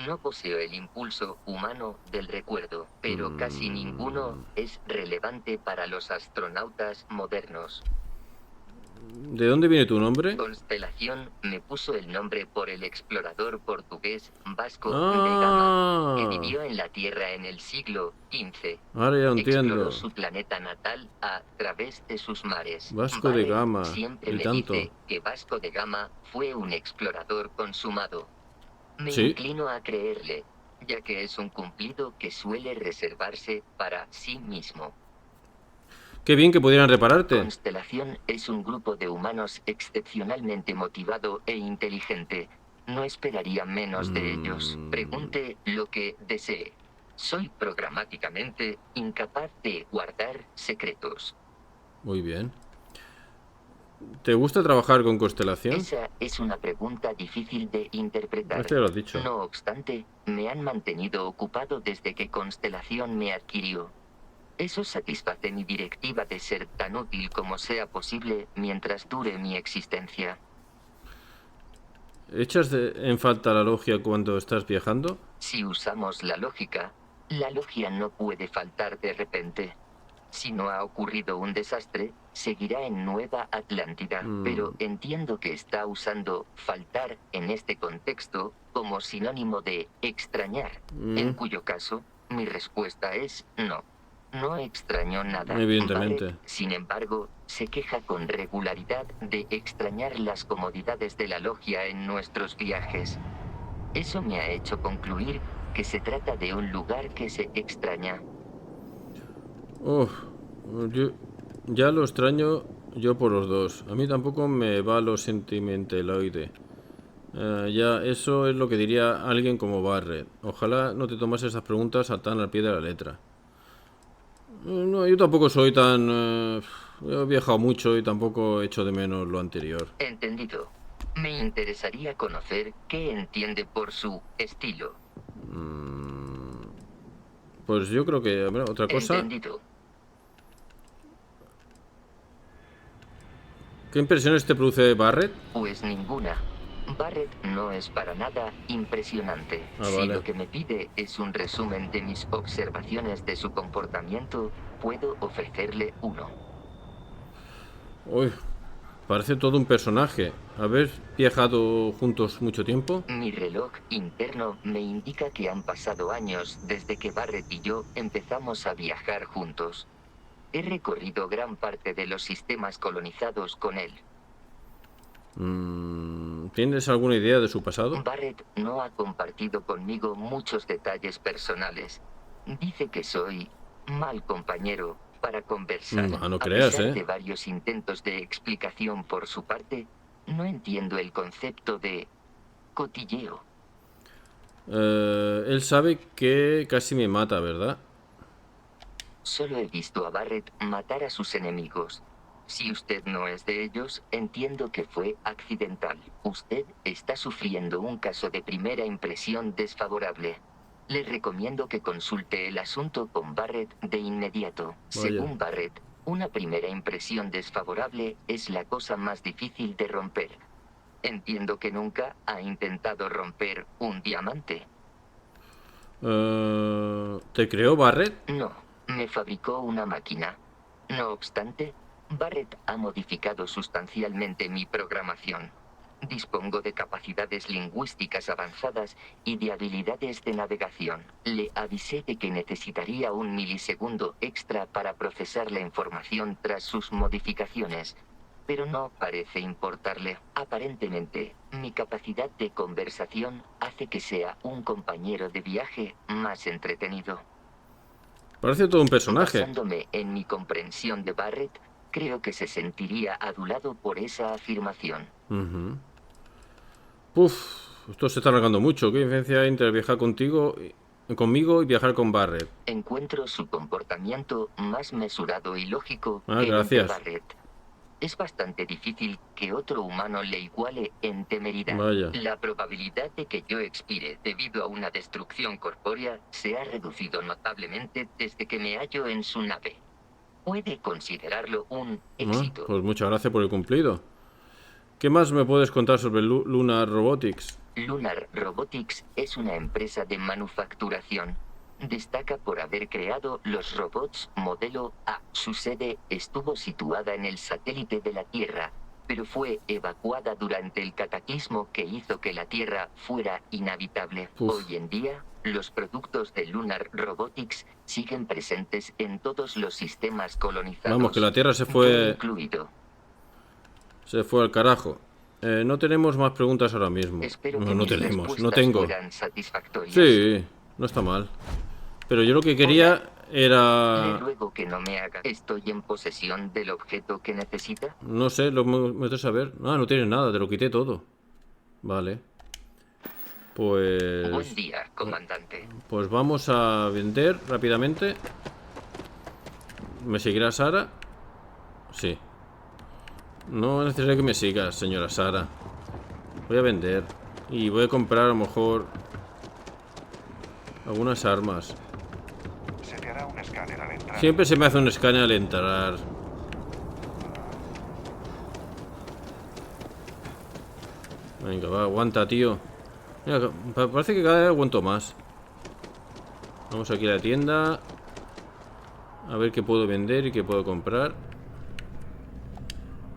No poseo el impulso humano del recuerdo, pero casi ninguno es relevante para los astronautas modernos. ¿De dónde viene tu nombre? Constelación me puso el nombre por el explorador portugués Vasco de Gama, que vivió en la Tierra en el siglo XV. Ahora ya entiendo. Exploró su planeta natal a través de sus mares. Vasco de Gama. Siempre Y me tanto. dice que Vasco de Gama fue un explorador consumado. Me ¿Sí? inclino a creerle, ya que es un cumplido que suele reservarse para sí mismo. Qué bien que pudieran repararte. Constelación es un grupo de humanos excepcionalmente motivado e inteligente. No esperaría menos de ellos. Pregunte lo que desee. Soy programáticamente incapaz de guardar secretos. Muy bien. ¿Te gusta trabajar con Constelación? Esa es una pregunta difícil de interpretar. Este ya lo has dicho. No obstante, me han mantenido ocupado desde que Constelación me adquirió. Eso satisface mi directiva de ser tan útil como sea posible mientras dure mi existencia. ¿Echas en falta la logia cuando estás viajando? Si usamos la logia no puede faltar de repente. Si no ha ocurrido un desastre, seguirá en Nueva Atlántida, pero entiendo que está usando faltar en este contexto como sinónimo de extrañar, en cuyo caso, mi respuesta es no. No extrañó nada. Evidentemente. Barrett, sin embargo, se queja con regularidad de extrañar las comodidades de la logia en nuestros viajes. Eso me ha hecho concluir que se trata de un lugar que se extraña. Ya lo extraño yo por los dos. A mí tampoco me va lo sentimentaloide. Ya, eso es lo que diría alguien como Barrett. Ojalá no te tomas esas preguntas tan al pie de la letra. No, yo tampoco soy tan... he viajado mucho y tampoco echo de menos lo anterior. Entendido. Me interesaría conocer qué entiende por su estilo. Pues yo creo que... Bueno, otra cosa... Entendido. ¿Qué impresiones te produce Barrett? Pues ninguna. Barrett no es para nada impresionante. Si vale. lo que me pide es un resumen de mis observaciones de su comportamiento, puedo ofrecerle uno. Uy, parece todo un personaje. ¿Habéis viajado juntos mucho tiempo? Mi reloj interno me indica que han pasado años desde que Barrett y yo empezamos a viajar juntos. He recorrido gran parte de los sistemas colonizados con él. ¿Tienes alguna idea de su pasado? Barrett no ha compartido conmigo muchos detalles personales. Dice que soy mal compañero para conversar. No creas, A pesar de varios intentos de explicación por su parte, no entiendo el concepto de cotilleo. Él sabe que casi me mata, ¿verdad? Solo he visto a Barrett matar a sus enemigos. Si usted no es de ellos, entiendo que fue accidental. Usted está sufriendo un caso de primera impresión desfavorable. Le recomiendo que consulte el asunto con Barrett de inmediato. Según Barrett, una primera impresión desfavorable es la cosa más difícil de romper. Entiendo que nunca ha intentado romper un diamante. ¿Te creó Barrett? No, me fabricó una máquina. No obstante, Barrett ha modificado sustancialmente mi programación. Dispongo de capacidades lingüísticas avanzadas y de habilidades de navegación. Le avisé de que necesitaría 1 milisegundo extra para procesar la información tras sus modificaciones, pero no parece importarle. Aparentemente, mi capacidad de conversación hace que sea un compañero de viaje más entretenido. Parece todo un personaje. Basándome en mi comprensión de Barrett, creo que se sentiría adulado por esa afirmación. Esto se está alargando mucho. ¿Qué diferencia hay entre viajar conmigo y viajar con Barrett? Encuentro su comportamiento más mesurado y lógico que el de Gracias. Barrett. Es bastante difícil que otro humano le iguale en temeridad. Vaya. La probabilidad de que yo expire debido a una destrucción corpórea se ha reducido notablemente desde que me hallo en su nave. Puede considerarlo un éxito. Pues muchas gracias por el cumplido. ¿Qué más me puedes contar sobre Lunar Robotics? Lunar Robotics es una empresa de manufacturación. Destaca por haber creado los robots modelo A. Su sede estuvo situada en el satélite de la Tierra, pero fue evacuada durante el cataclismo que hizo que la Tierra fuera inhabitable. Hoy en día, los productos de Lunar Robotics siguen presentes en todos los sistemas colonizados. Vamos, que la Tierra se fue... incluido. Se fue al carajo. No tenemos más preguntas ahora mismo. Espero que No mis tenemos, no respuestas tengo. fueran satisfactorias. Sí, no está mal. Pero yo lo que quería Le era... ruego que no me haga. ¿Estoy en posesión del objeto que necesita? No sé, lo metes a ver. No tienes nada, te lo quité todo. Vale. Pues... Buen día, comandante. Pues vamos a vender rápidamente. ¿Me seguirá Sara? Sí. No es necesario que me sigas, señora Sara. Voy a vender. Y voy a comprar a lo mejor algunas armas. Se te hará un escáner al entrar. Siempre se me hace un escáner al entrar. Venga, va, aguanta, tío. Mira, parece que cada vez aguanto más. Vamos aquí a la tienda. A ver qué puedo vender y qué puedo comprar.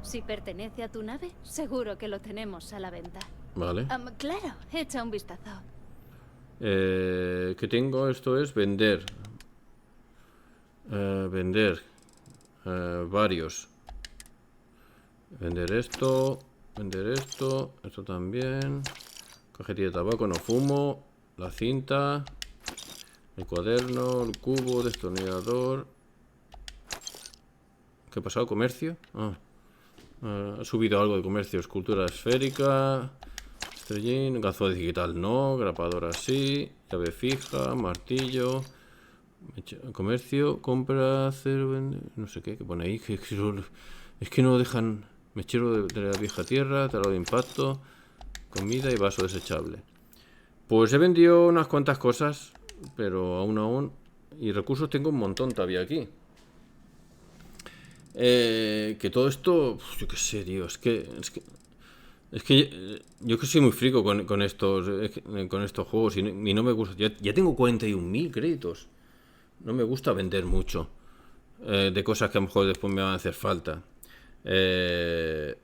Si pertenece a tu nave, seguro que lo tenemos a la venta. Vale. Claro, echa un vistazo. ¿Qué tengo? Esto es vender. Vender. Varios. Vender esto. Vender esto. Esto también. Cajetilla de tabaco, no fumo. La cinta. El cuaderno. El cubo. Destornillador. ¿Qué ha pasado? ¿Comercio? Ha subido algo de comercio. Escultura esférica. Estrellín. Gazo digital no. Grapadora sí. Llave fija. Martillo. Comercio. Compra. Hacer. Vender. No sé qué. ¿Qué pone ahí? Es que no dejan. Mechero de la vieja tierra. Taladro de impacto. Comida y vaso desechable. Pues he vendido unas cuantas cosas. Pero aún. Y recursos tengo un montón todavía aquí. Que todo esto, yo qué sé, tío, es que yo que soy muy frico con estos juegos y no me gusta. Ya tengo 41.000 créditos. No me gusta vender mucho de cosas que a lo mejor después me van a hacer falta. Se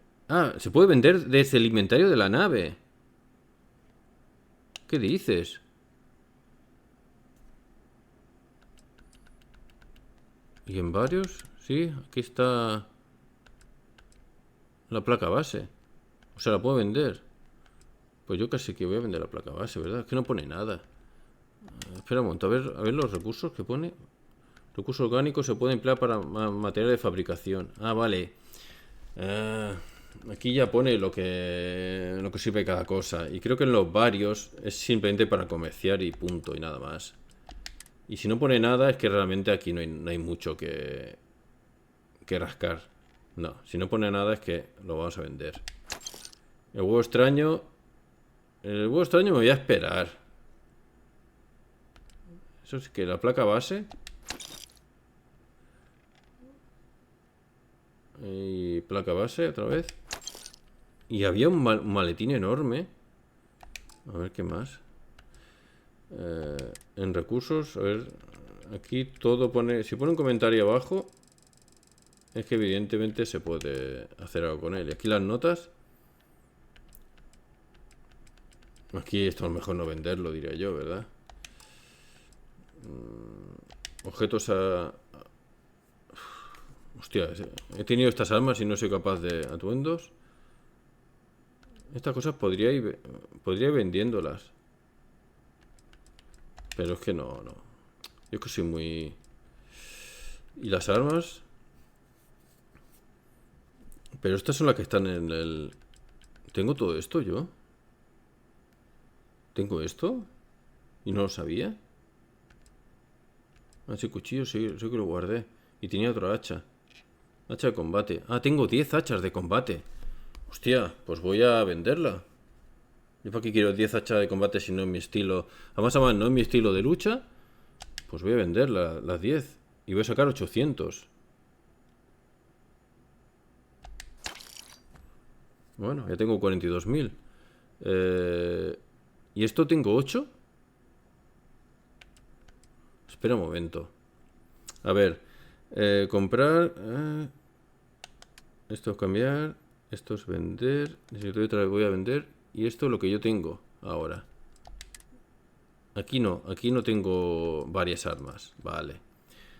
puede vender desde el inventario de la nave. ¿Qué dices? ¿Y en varios? Sí, aquí está la placa base. O sea, la puedo vender. Pues yo casi que voy a vender la placa base, ¿verdad? Es que no pone nada. Espera un momento, a ver los recursos que pone. Recursos orgánicos se pueden emplear para material de fabricación. Vale. Aquí ya pone lo que sirve cada cosa. Y creo que en los varios es simplemente para comerciar y punto, y nada más. Y si no pone nada es que realmente aquí no hay mucho que rascar. No, si no pone nada es que lo vamos a vender. El huevo extraño me voy a esperar. Eso es que la placa base. Y placa base otra vez. Y había un maletín enorme. A ver qué más. En recursos, a ver. Aquí todo pone. Si pone un comentario abajo, es que evidentemente se puede hacer algo con él. Y aquí las notas. Aquí esto a lo mejor no venderlo, diría yo, ¿verdad? Objetos a... Hostia, he tenido estas armas y no soy capaz de... Atuendos. Estas cosas podría ir vendiéndolas. Pero es que no. Yo es que soy muy... ¿Y las armas? Pero estas son las que están en el... ¿Tengo todo esto yo? ¿Tengo esto? ¿Y no lo sabía? Ah, sí, cuchillo, sí que lo guardé. Y tenía otra hacha. Hacha de combate. Ah, tengo 10 hachas de combate. Hostia, pues voy a venderla. ¿Yo para qué quiero 10 hachas de combate si no es mi estilo? Además, no es mi estilo de lucha. Pues voy a vender las 10. Y voy a sacar 800. Bueno, ya tengo 42.000. ¿Y esto tengo 8? Espera un momento. A ver. Comprar. Esto es cambiar. Esto es vender. Necesito otra vez, voy a vender. Y esto es lo que yo tengo ahora. Aquí no tengo varias armas. Vale.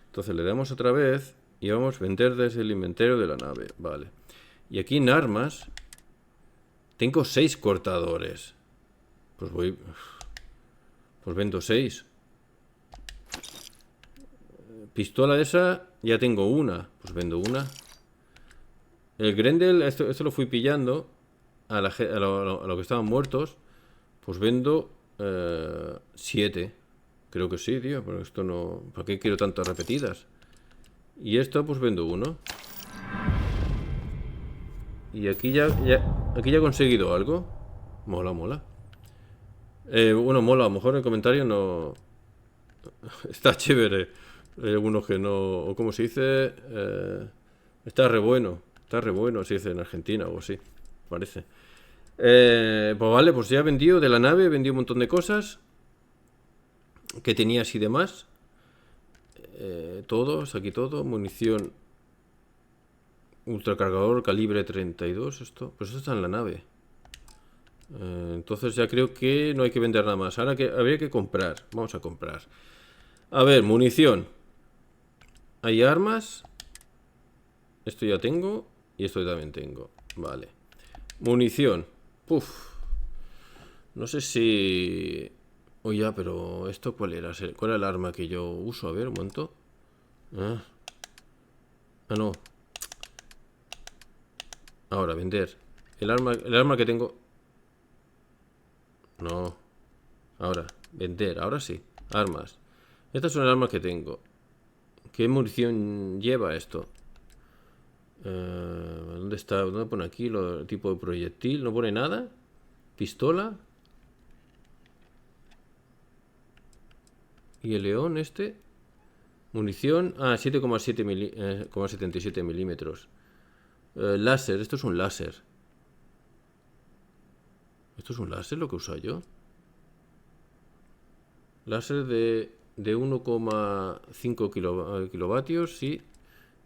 Entonces le damos otra vez. Y vamos a vender desde el inventario de la nave. Vale. Y aquí en armas. Tengo 6 cortadores. Pues voy. Pues vendo 6. Pistola esa. Ya tengo una. Pues vendo una. El Grendel. Esto lo fui pillando. A lo que estaban muertos. Pues vendo 7. Creo que sí, tío. Pero esto no. ¿Para qué quiero tantas repetidas? Y esto pues vendo 1. Y aquí ya he conseguido algo. Mola. Bueno, mola. A lo mejor en el comentario no... Está chévere. Hay algunos que no... O como se dice... Está re bueno. Está re bueno, se dice en Argentina o así. Parece. Pues vale, pues ya he vendido de la nave. He vendido un montón de cosas. Que tenía así de más. Todos, aquí todo. Munición... Ultracargador calibre 32. Esto, pues esto está en la nave. Entonces ya creo que no hay que vender nada más. Ahora habría que comprar. Vamos a comprar. A ver, munición. Hay armas. Esto ya tengo. Y esto también tengo. Vale. Munición. Puf. No sé si... Oye, ya, pero ¿esto cuál era? ¿Cuál era el arma que yo uso? A ver, un momento. Ah, no. Ahora, vender. El arma que tengo... No. Ahora, vender. Ahora sí. Armas. Estas son las armas que tengo. ¿Qué munición lleva esto? ¿Dónde está? ¿Dónde pone aquí el tipo de proyectil? ¿No pone nada? ¿Pistola? ¿Y el león este? Munición. Ah, 7,77 milímetros. Láser, esto es un láser. ¿Esto es un láser lo que uso yo? Láser de 1,5 kilovatios, sí.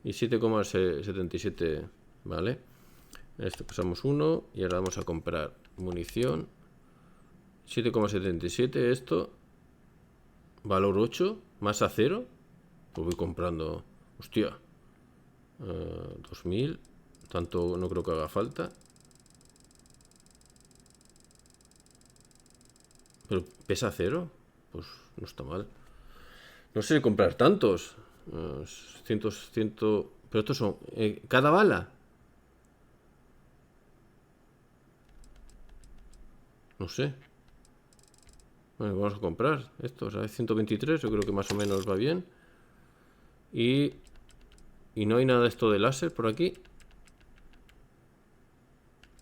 Y 7,77. Vale. Esto pasamos 1. Y ahora vamos a comprar munición. 7,77 esto. Valor 8. Masa 0. Pues voy comprando. Hostia. 2000. Tanto no creo que haga falta. Pero pesa 0. Pues no está mal. No sé comprar tantos. 100. Pero estos son... ¿cada bala? No sé. Bueno, vamos a comprar estos. A ver, 123. Yo creo que más o menos va bien. Y no hay nada de esto de láser por aquí.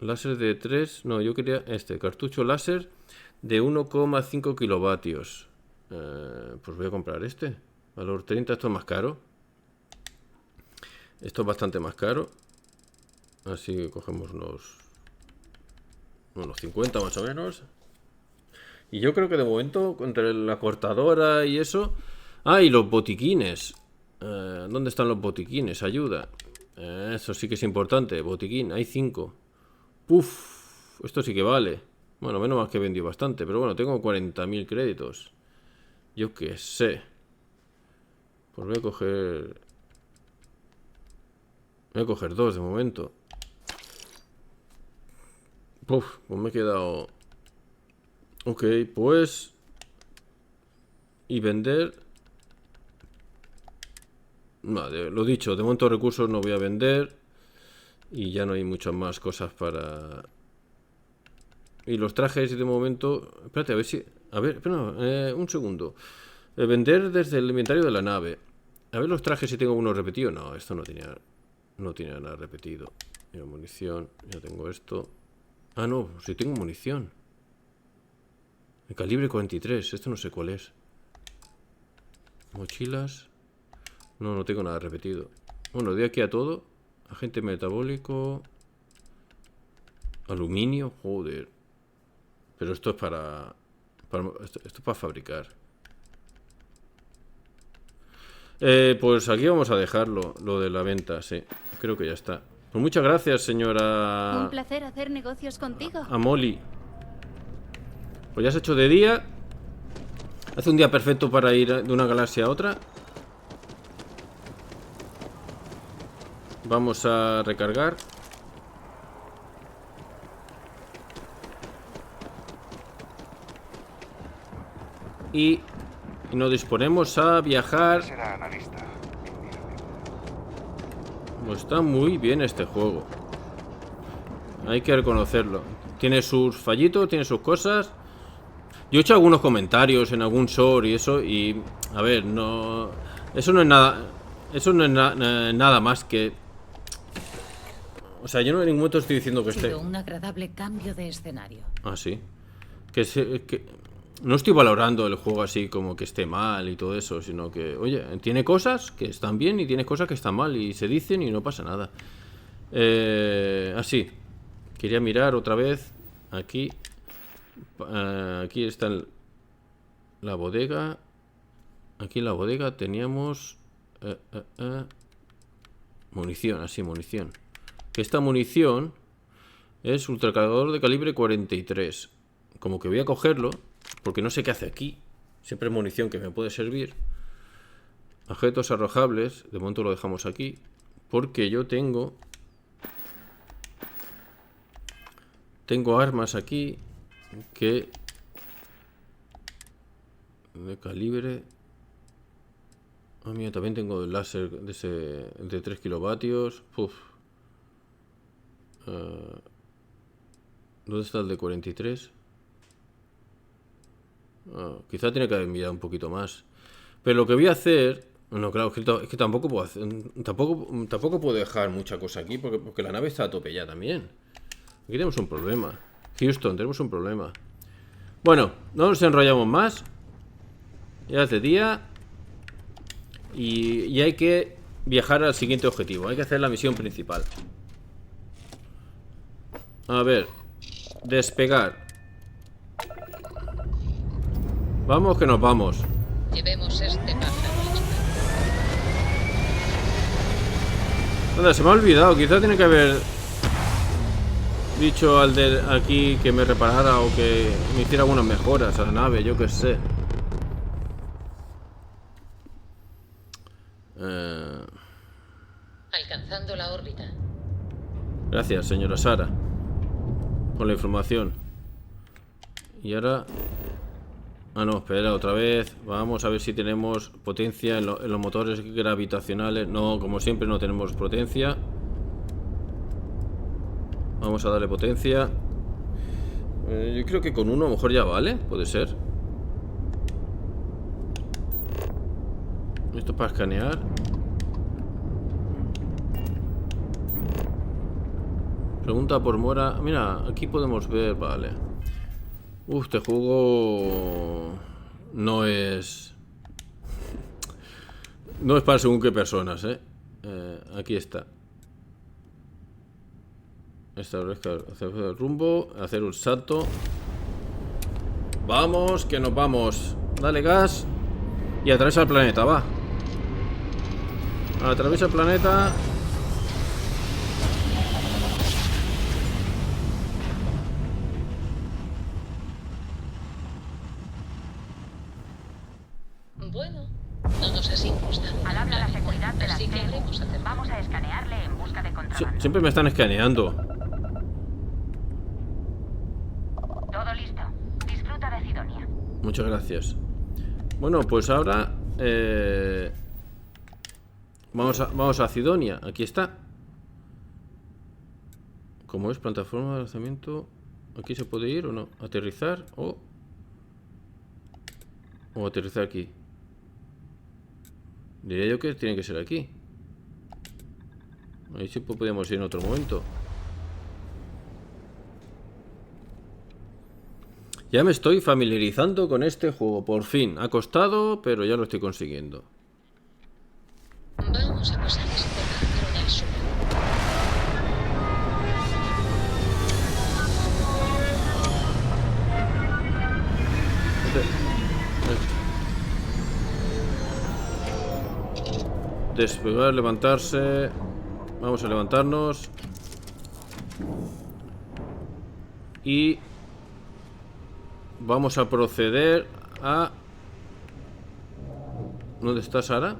Láser de 3. No, yo quería este. Cartucho láser de 1,5 kilovatios. Pues voy a comprar este. Valor 30. Esto es más caro. Esto es bastante más caro. Así que cogemos unos 50 más o menos. Y yo creo que de momento, entre la cortadora y eso... Ah, y los botiquines. ¿Dónde están los botiquines? Ayuda. Eso sí que es importante. Botiquín, hay 5. Puf, esto sí que vale. Bueno, menos mal que he vendido bastante. Pero bueno, tengo 40.000 créditos. Yo qué sé. Pues voy a coger... Voy a coger 2 de momento. Uf, pues me he quedado... Ok, pues... Y vender... Vale, lo dicho, de momento recursos no voy a vender. Y ya no hay muchas más cosas para... Y los trajes de momento... Espérate, a ver si... A ver, espera, un segundo. Vender desde el inventario de la nave. A ver los trajes si tengo uno repetido. No, esto no tenía nada repetido. Mira, munición. Ya tengo esto. Ah, no, si tengo munición. El calibre 43. Esto no sé cuál es. Mochilas. No tengo nada repetido. Bueno, de aquí a todo. Agente metabólico. Aluminio. Joder. Pero esto es esto es para fabricar. Pues aquí vamos a dejarlo. Lo de la venta, sí. Creo que ya está. Pues muchas gracias, señora... Un placer hacer negocios contigo. A Molly. Pues ya se ha hecho de día. Hace un día perfecto para ir de una galaxia a otra. Vamos a recargar. Y nos disponemos a viajar. Será analista. Pues está muy bien este juego. Hay que reconocerlo. Tiene sus fallitos, tiene sus cosas. Yo he hecho algunos comentarios en algún short y eso. Y a ver, no... Eso no es nada. Eso no es nada más que... O sea, yo no en ningún momento estoy diciendo que Ha sido esté... un agradable cambio de escenario. Ah, sí. No estoy valorando el juego así como que esté mal y todo eso, sino que, oye, tiene cosas que están bien y tiene cosas que están mal y se dicen y no pasa nada. Así. Quería mirar otra vez. Aquí. Aquí está la bodega. Aquí en la bodega teníamos... munición, así, munición. Que esta munición es ultracargador de calibre 43. Como que voy a cogerlo, porque no sé qué hace aquí. Siempre es munición que me puede servir. Objetos arrojables, de momento lo dejamos aquí. Porque yo tengo armas aquí que... de calibre... Ah, mira, también tengo el láser de 3 kilovatios. Uf. ¿Dónde está el de 43? Quizá tiene que haber mirado un poquito más. Pero lo que voy a hacer... No, claro, es que tampoco puedo hacer... Tampoco puedo dejar mucha cosa aquí porque la nave está a tope ya también. Aquí tenemos un problema. Houston, tenemos un problema. Bueno, no nos enrollamos más. Ya es de día. Y hay que viajar al siguiente objetivo. Hay que hacer la misión principal. A ver. Despegar. Vamos que nos vamos. Llevemos este pájaro. Anda, se me ha olvidado. Quizá tiene que haber dicho al de aquí que me reparara o que me hiciera algunas mejoras a la nave, yo qué sé. Alcanzando la órbita. Gracias, señora Sara, por la información. Y ahora... Ah, no, espera, otra vez. Vamos a ver si tenemos potencia en los motores gravitacionales. No, como siempre no tenemos potencia. Vamos a darle potencia. Yo creo que con uno a lo mejor ya vale. Puede ser. Esto para escanear. Pregunta por Mora. Mira, aquí podemos ver, vale. Este juego no es para según qué personas, aquí está. Establezca hacer el rumbo, hacer un salto. Vamos, que nos vamos. Dale gas. Y atraviesa el planeta, va. Atraviesa el planeta. Siempre me están escaneando. Todo listo. Disfruta de Cidonia. Muchas gracias. Bueno, pues ahora vamos a Cidonia. Aquí está. ¿Cómo es? Plataforma de lanzamiento. ¿Aquí se puede ir o no? ¿Aterrizar o aterrizar aquí? Diría yo que tiene que ser aquí. Ahí sí podemos ir en otro momento. Ya me estoy familiarizando con este juego. Por fin. Ha costado, pero ya lo estoy consiguiendo. Vamos a pasar este pájaro del sur. Despegar, levantarse. Vamos a levantarnos. Y vamos a proceder a... ¿Dónde está Sara?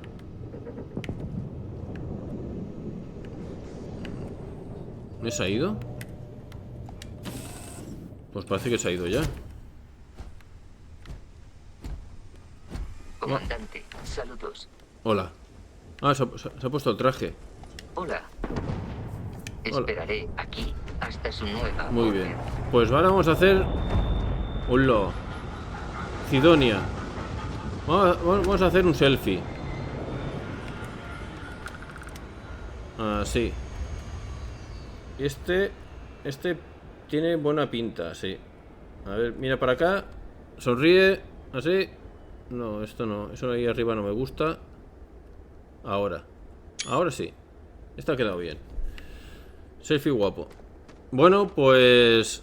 ¿Me se ha ido? Pues parece que se ha ido ya. Comandante, saludos. Hola. Ah, se ha puesto el traje. Hola. Esperaré aquí hasta su nueva Muy orden. bien. Pues ahora vamos a hacer... Hola. Cidonia. Vamos a hacer un selfie. Así. Este tiene buena pinta, sí. A ver, mira para acá. Sonríe. Así. No, esto no. Eso ahí arriba no me gusta. Ahora sí. Esto ha quedado bien. Selfie guapo. Bueno, pues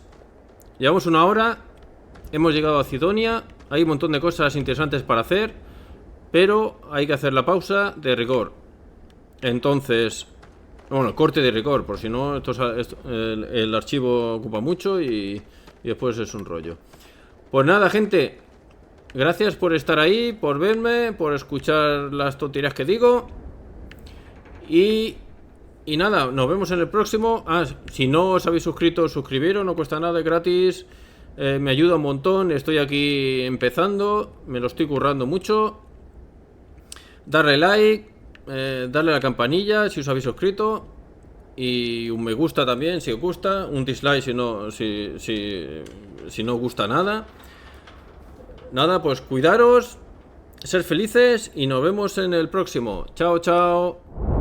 llevamos 1 hora. Hemos llegado a Cidonia. Hay un montón de cosas interesantes para hacer, pero hay que hacer la pausa de rigor. Entonces, bueno, corte de rigor, por si no el archivo ocupa mucho y después es un rollo. Pues nada, gente, gracias por estar ahí, por verme, por escuchar las tonterías que digo. Y nada, nos vemos en el próximo. Si no os habéis suscrito, suscribiros, no cuesta nada, es gratis. Me ayuda un montón, estoy aquí empezando, me lo estoy currando mucho. Darle like, darle a la campanilla si os habéis suscrito. Y un me gusta también si os gusta. Un dislike si no os gusta nada. Nada, pues cuidaros, ser felices y nos vemos en el próximo. Chao, chao.